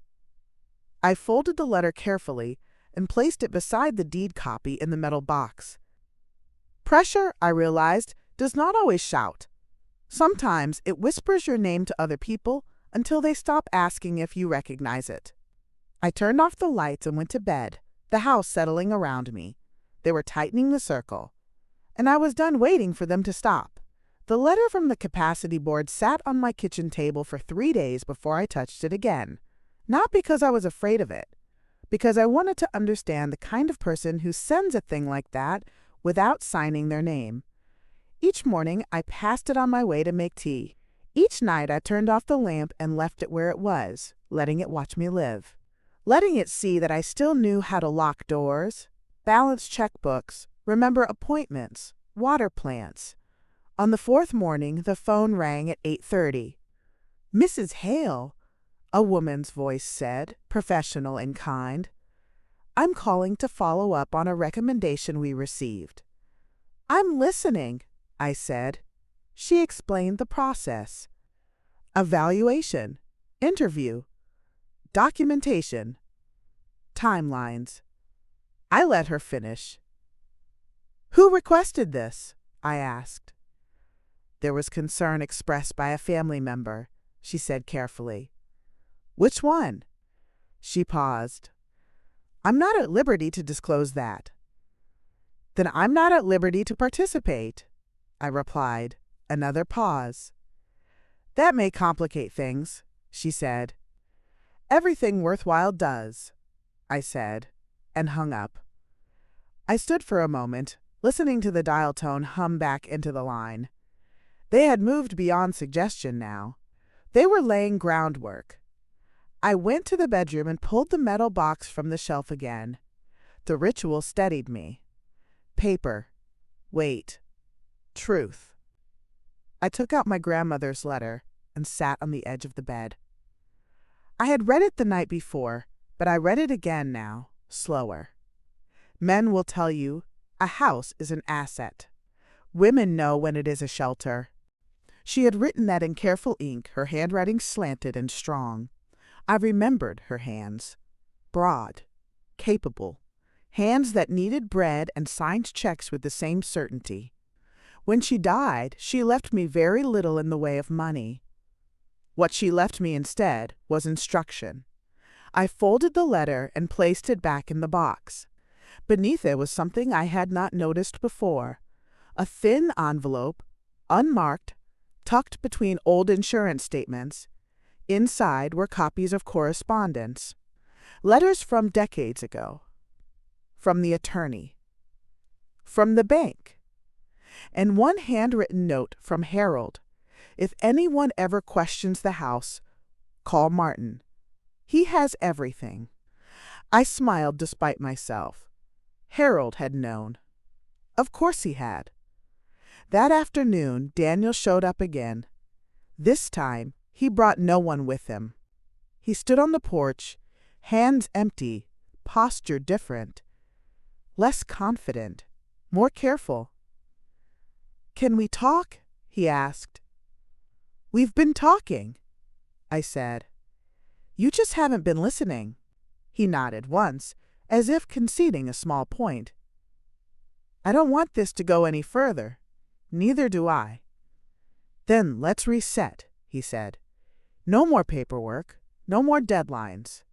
I folded the letter carefully and placed it beside the deed copy in the metal box. Pressure, I realized, does not always shout. Sometimes it whispers your name to other people until they stop asking if you recognize it. I turned off the lights and went to bed, the house settling around me. They were tightening the circle, and I was done waiting for them to stop. The letter from the capacity board sat on my kitchen table for 3 days before I touched it again. Not because I was afraid of it, because I wanted to understand the kind of person who sends a thing like that without signing their name. Each morning, I passed it on my way to make tea. Each night, I turned off the lamp and left it where it was, letting it watch me live. Letting it see that I still knew how to lock doors, balance checkbooks, remember appointments, water plants. On the 4th morning, the phone rang at 8:30. "Mrs. Hale," a woman's voice said, professional and kind. "I'm calling to follow up on a recommendation we received." "I'm listening," I said. She explained the process. Evaluation, interview, documentation, timelines. I let her finish. "Who requested this?" I asked. There was concern expressed by a family member, she said carefully. "Which one?" She paused. "I'm not at liberty to disclose that." "Then I'm not at liberty to participate," I replied. Another pause. "That may complicate things," she said. "Everything worthwhile does," I said, and hung up. I stood for a moment, listening to the dial tone hum back into the line. They had moved beyond suggestion now. They were laying groundwork. I went to the bedroom and pulled the metal box from the shelf again. The ritual steadied me. Paper. Weight. Truth. I took out my grandmother's letter and sat on the edge of the bed. I had read it the night before, but I read it again now, slower. Men will tell you a house is an asset. Women know when it is a shelter. She had written that in careful ink, her handwriting slanted and strong. I remembered her hands. Broad, capable, hands that kneaded bread and signed checks with the same certainty. When she died, she left me very little in the way of money. What she left me instead was instruction. I folded the letter and placed it back in the box. Beneath it was something I had not noticed before. A thin envelope, unmarked, tucked between old insurance statements. Inside were copies of correspondence. Letters from decades ago. From the attorney. From the bank. And one handwritten note from Harold. If anyone ever questions the house, call Martin. He has everything. I smiled despite myself. Harold had known. Of course he had. That afternoon, Daniel showed up again. This time, he brought no one with him. He stood on the porch, hands empty, posture different, less confident, more careful. "Can we talk?" he asked. "We've been talking," I said. "You just haven't been listening." He nodded once, as if conceding a small point. "I don't want this to go any further. Neither do I." "Then let's reset," he said. "No more paperwork, no more deadlines."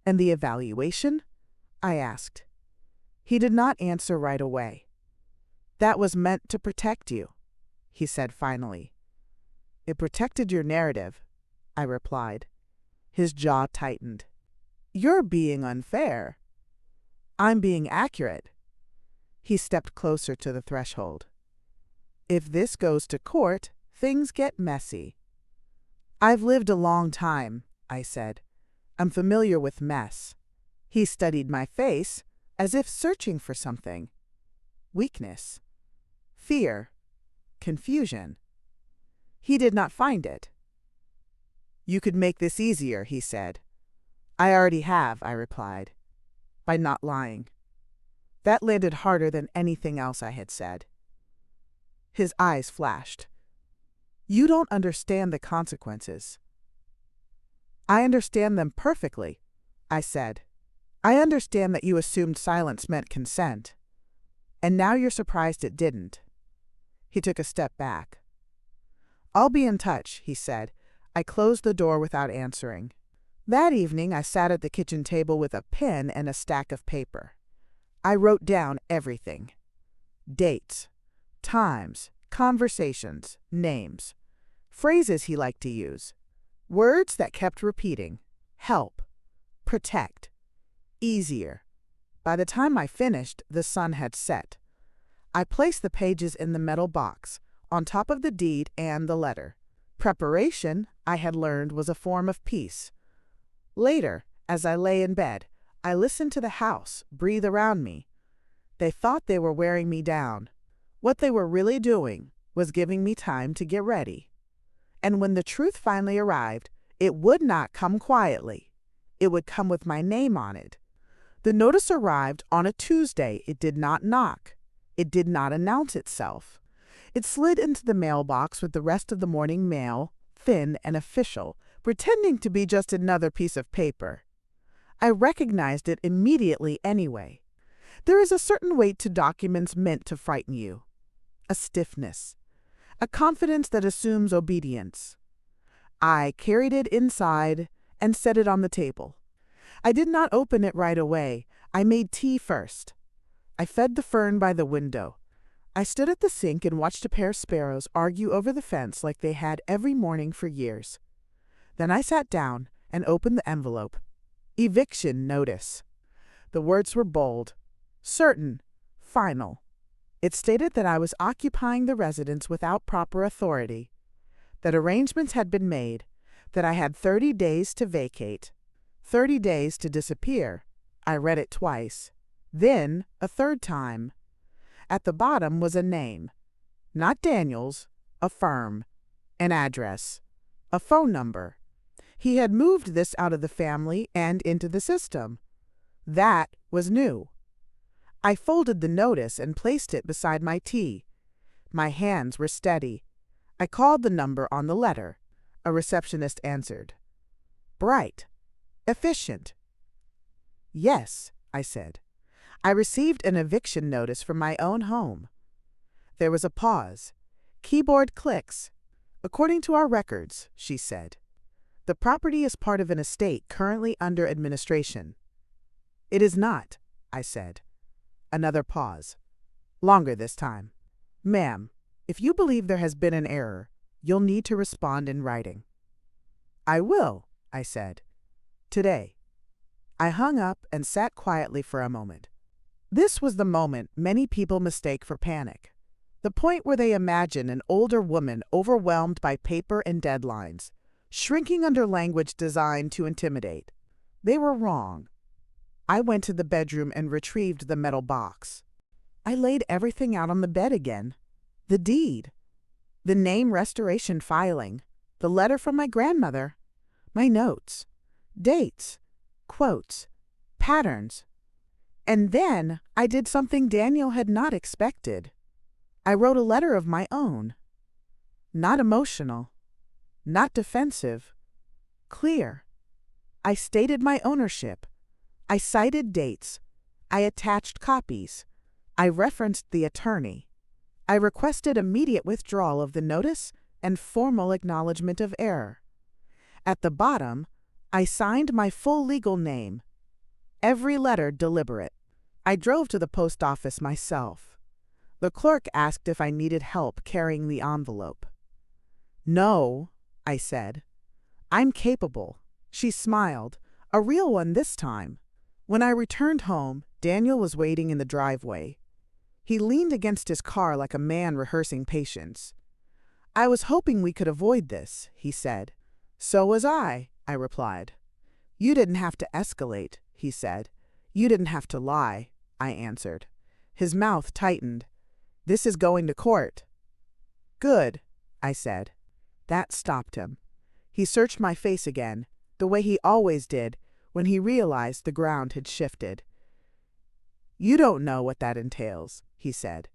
"And the evaluation?" I asked. He did not answer right away. "That was meant to protect you," he said finally. "It protected your narrative," I replied. His jaw tightened. "You're being unfair." "I'm being accurate." He stepped closer to the threshold. "If this goes to court, things get messy." "I've lived a long time," I said. "I'm familiar with mess." He studied my face, as if searching for something. Weakness. Fear. Confusion. He did not find it. "You could make this easier," he said. "I already have," I replied, by not lying. That landed harder than anything else I had said. His eyes flashed. "You don't understand the consequences." "I understand them perfectly," I said. "I understand that you assumed silence meant consent. And now you're surprised it didn't." He took a step back. "I'll be in touch," he said. I closed the door without answering. That evening I sat at the kitchen table with a pen and a stack of paper. I wrote down everything. Dates, times, conversations, names, phrases he liked to use, words that kept repeating. Help, protect, easier. By the time I finished, the sun had set. I placed the pages in the metal box, on top of the deed and the letter. Preparation, I had learned, was a form of peace. Later, as I lay in bed, I listened to the house breathe around me. They thought they were wearing me down. What they were really doing was giving me time to get ready. And when the truth finally arrived, it would not come quietly. It would come with my name on it. The notice arrived on a Tuesday. It did not knock. It did not announce itself. It slid into the mailbox with the rest of the morning mail, thin and official, pretending to be just another piece of paper. I recognized it immediately anyway. There is a certain weight to documents meant to frighten you. A stiffness. A confidence that assumes obedience. I carried it inside and set it on the table. I did not open it right away. I made tea first. I fed the fern by the window. I stood at the sink and watched a pair of sparrows argue over the fence like they had every morning for years. Then I sat down and opened the envelope. Eviction notice. The words were bold, certain, final. It stated that I was occupying the residence without proper authority, that arrangements had been made, that I had 30 days to vacate, 30 days to disappear. I read it twice, then a third time. At the bottom was a name, not Daniel's, a firm, an address, a phone number. He had moved this out of the family and into the system. That was new. I folded the notice and placed it beside my tea. My hands were steady. I called the number on the letter. A receptionist answered. Bright. Efficient. Yes, I said. I received an eviction notice from my own home. There was a pause. Keyboard clicks. According to our records, she said, the property is part of an estate currently under administration. It is not, I said. Another pause. Longer this time. Ma'am, if you believe there has been an error, you'll need to respond in writing. I will, I said. Today. I hung up and sat quietly for a moment. This was the moment many people mistake for panic. The point where they imagine an older woman overwhelmed by paper and deadlines, shrinking under language designed to intimidate. They were wrong. I went to the bedroom and retrieved the metal box. I laid everything out on the bed again. The deed, the name restoration filing, the letter from my grandmother, my notes, dates, quotes, patterns. And then I did something Daniel had not expected. I wrote a letter of my own. Not emotional, not defensive, clear. I stated my ownership. I cited dates. I attached copies. I referenced the attorney. I requested immediate withdrawal of the notice and formal acknowledgement of error. At the bottom, I signed my full legal name. Every letter deliberate. I drove to the post office myself. The clerk asked if I needed help carrying the envelope. No, I said. I'm capable. She smiled, a real one this time. When I returned home, Daniel was waiting in the driveway. He leaned against his car like a man rehearsing patience. I was hoping we could avoid this, he said. So was I replied. You didn't have to escalate, he said. You didn't have to lie, I answered. His mouth tightened. This is going to court. Good, I said. That stopped him. He searched my face again, the way he always did when he realized the ground had shifted. You don't know what that entails, he said.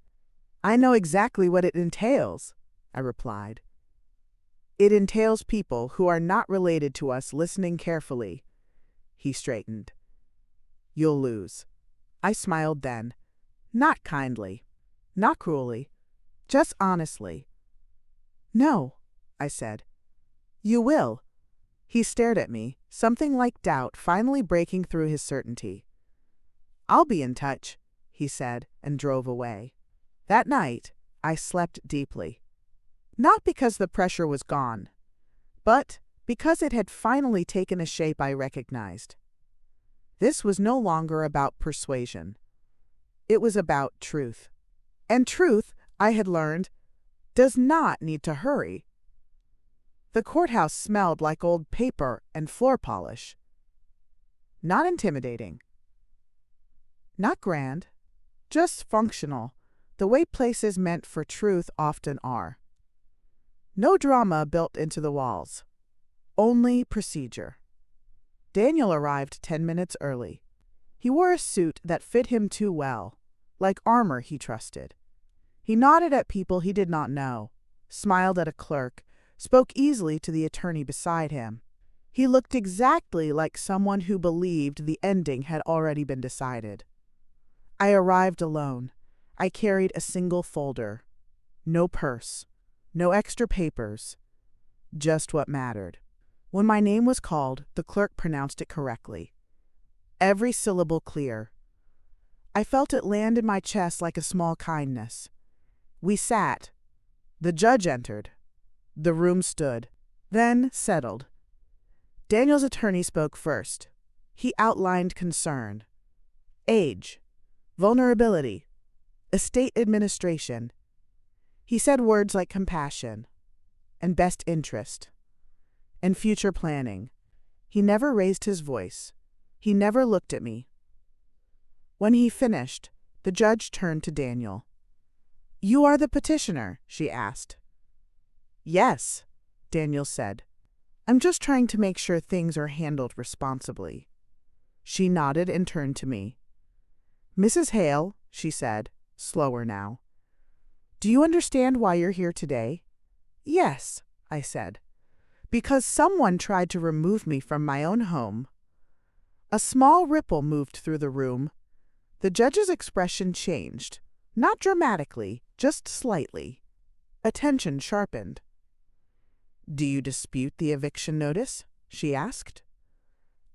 I know exactly what it entails, I replied. It entails people who are not related to us listening carefully. He straightened. You'll lose. I smiled then. Not kindly. Not cruelly. Just honestly. No, I said. You will. He stared at me, something like doubt finally breaking through his certainty. I'll be in touch, he said, and drove away. That night, I slept deeply. Not because the pressure was gone, but because it had finally taken a shape I recognized. This was no longer about persuasion. It was about truth. And truth, I had learned, does not need to hurry. The courthouse smelled like old paper and floor polish. Not intimidating. Not grand. Just functional, the way places meant for truth often are. No drama built into the walls. Only procedure. Daniel arrived 10 minutes early. He wore a suit that fit him too well, like armor he trusted. He nodded at people he did not know, smiled at a clerk, spoke easily to the attorney beside him. He looked exactly like someone who believed the ending had already been decided. I arrived alone. I carried a single folder. No purse. No extra papers. Just what mattered. When my name was called, the clerk pronounced it correctly. Every syllable clear. I felt it land in my chest like a small kindness. We sat. The judge entered. The room stood, then settled. Daniel's attorney spoke first. He outlined concern. Age. Vulnerability. Estate administration. He said words like compassion, and best interest, and future planning. He never raised his voice. He never looked at me. When he finished, the judge turned to Daniel. You are the petitioner, she asked. Yes, Daniel said. I'm just trying to make sure things are handled responsibly. She nodded and turned to me. Mrs. Hale, she said, slower now. Do you understand why you're here today? Yes, I said. Because someone tried to remove me from my own home. A small ripple moved through the room. The judge's expression changed, not dramatically, just slightly. Attention sharpened. Do you dispute the eviction notice? She asked.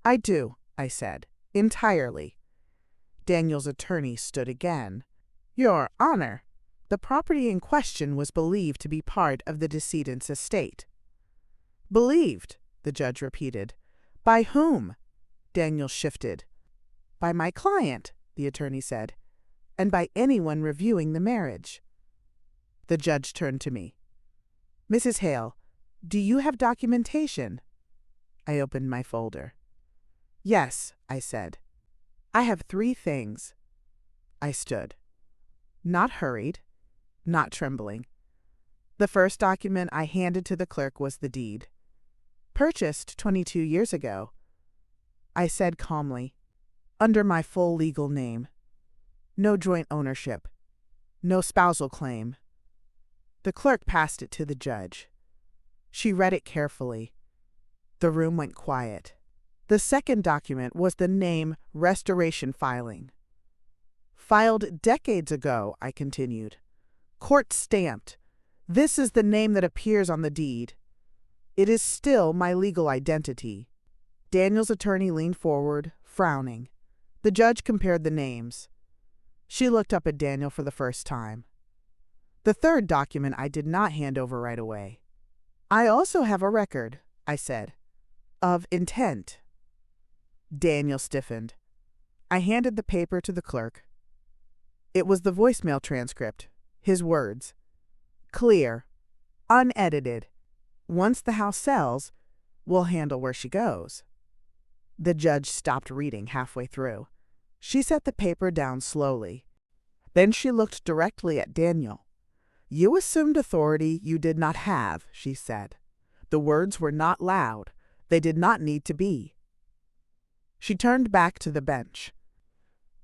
I do, I said, entirely. Daniel's attorney stood again. Your Honor, the property in question was believed to be part of the decedent's estate. Believed, the judge repeated. By whom? Daniel shifted. By my client, the attorney said, and by anyone reviewing the marriage. The judge turned to me. Mrs. Hale, do you have documentation? I opened my folder. Yes, I said. I have 3 things. I stood. Not hurried, not trembling. The first document I handed to the clerk was the deed. Purchased 22 years ago. I said calmly, under my full legal name. No joint ownership. No spousal claim. The clerk passed it to the judge. She read it carefully. The room went quiet. The second document was the name restoration filing. Filed decades ago, I continued. Court stamped. This is the name that appears on the deed. It is still my legal identity. Daniel's attorney leaned forward, frowning. The judge compared the names. She looked up at Daniel for the first time. The third document I did not hand over right away. I also have a record, I said, of intent. Daniel stiffened. I handed the paper to the clerk. It was the voicemail transcript, his words. Clear, unedited. Once the house sells, we'll handle where she goes. The judge stopped reading halfway through. She set the paper down slowly. Then she looked directly at Daniel. You assumed authority you did not have, she said. The words were not loud. They did not need to be. She turned back to the bench.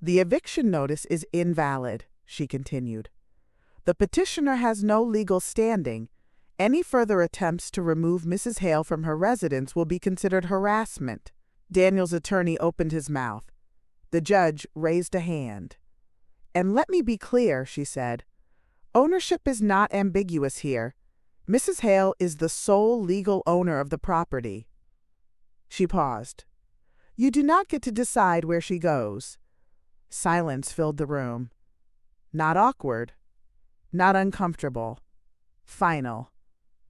The eviction notice is invalid, she continued. The petitioner has no legal standing. Any further attempts to remove Mrs. Hale from her residence will be considered harassment. Daniel's attorney opened his mouth. The judge raised a hand. And let me be clear, she said. Ownership is not ambiguous here. Mrs. Hale is the sole legal owner of the property. She paused. You do not get to decide where she goes. Silence filled the room. Not awkward. Not uncomfortable. Final.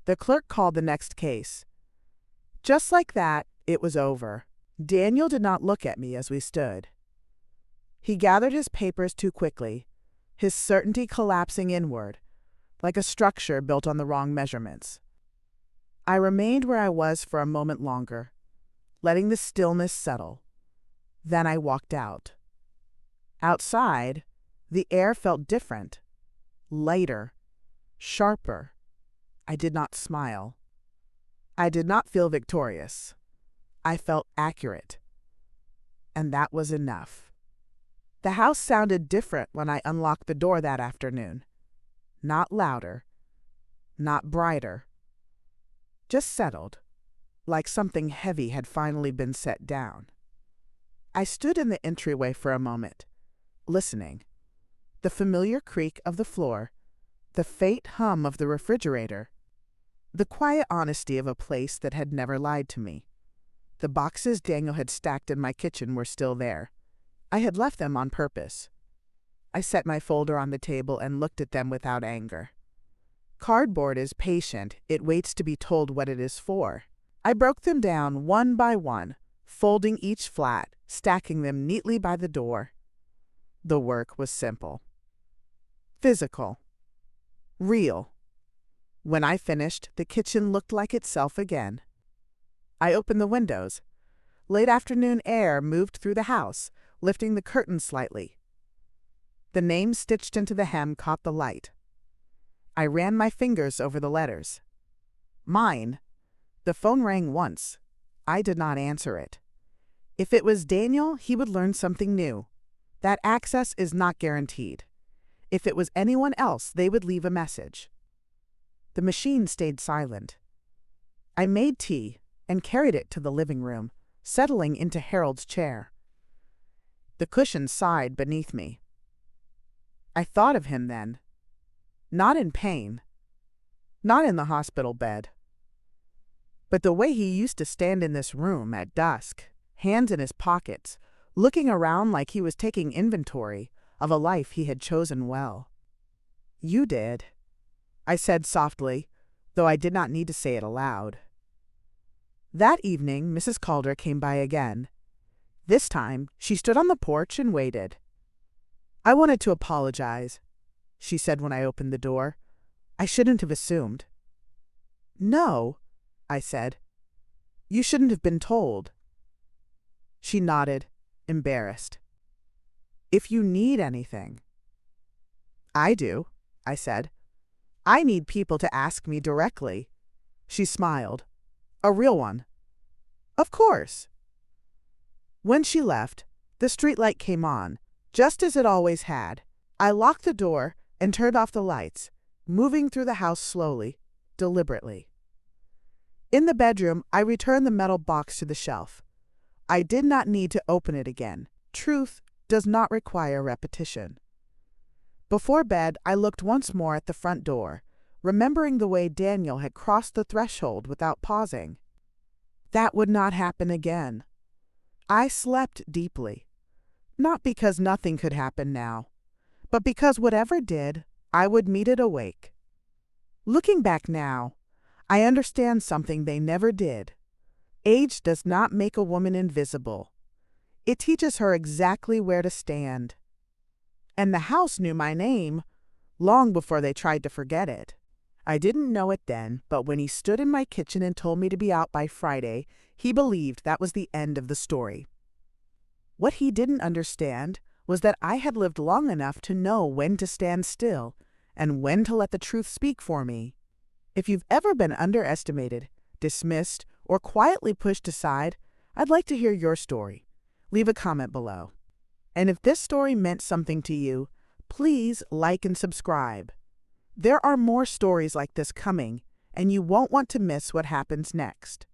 The clerk called the next case. Just like that, it was over. Daniel did not look at me as we stood. He gathered his papers too quickly, his certainty collapsing inward, like a structure built on the wrong measurements. I remained where I was for a moment longer, letting the stillness settle. Then I walked out. Outside, the air felt different, lighter, sharper. I did not smile. I did not feel victorious. I felt accurate. And that was enough. The house sounded different when I unlocked the door that afternoon. Not louder, not brighter. Just settled, like something heavy had finally been set down. I stood in the entryway for a moment, listening. The familiar creak of the floor, the faint hum of the refrigerator, the quiet honesty of a place that had never lied to me. The boxes Daniel had stacked in my kitchen were still there. I had left them on purpose. I set my folder on the table and looked at them without anger. Cardboard is patient. It waits to be told what it is for. I broke them down one by one, folding each flat, stacking them neatly by the door. The work was simple. Physical. Real. When I finished, the kitchen looked like itself again. I opened the windows. Late afternoon air moved through the house, lifting the curtains slightly. The name stitched into the hem caught the light. I ran my fingers over the letters. Mine. The phone rang once. I did not answer it. If it was Daniel, he would learn something new. That access is not guaranteed. If it was anyone else, they would leave a message. The machine stayed silent. I made tea and carried it to the living room, settling into Harold's chair. The cushion sighed beneath me. I thought of him then. Not in pain. Not in the hospital bed. But the way he used to stand in this room at dusk, hands in his pockets, looking around like he was taking inventory of a life he had chosen well. "You did," I said softly, though I did not need to say it aloud. That evening, Mrs. Calder came by again. This time, she stood on the porch and waited. "I wanted to apologize," she said when I opened the door. "I shouldn't have assumed." "No," I said. "You shouldn't have been told." She nodded, embarrassed. "If you need anything." "I do," I said. "I need people to ask me directly." She smiled. "A real one." "Of course." When she left, the streetlight came on, just as it always had. I locked the door and turned off the lights, moving through the house slowly, deliberately. In the bedroom, I returned the metal box to the shelf. I did not need to open it again. Truth does not require repetition. Before bed, I looked once more at the front door, remembering the way Daniel had crossed the threshold without pausing. That would not happen again. I slept deeply, not because nothing could happen now, but because whatever did, I would meet it awake. Looking back now, I understand something they never did. Age does not make a woman invisible. It teaches her exactly where to stand. And the house knew my name long before they tried to forget it. I didn't know it then, but when he stood in my kitchen and told me to be out by Friday, he believed that was the end of the story. What he didn't understand was that I had lived long enough to know when to stand still and when to let the truth speak for me. If you've ever been underestimated, dismissed, or quietly pushed aside, I'd like to hear your story. Leave a comment below. And if this story meant something to you, please like and subscribe. There are more stories like this coming, and you won't want to miss what happens next.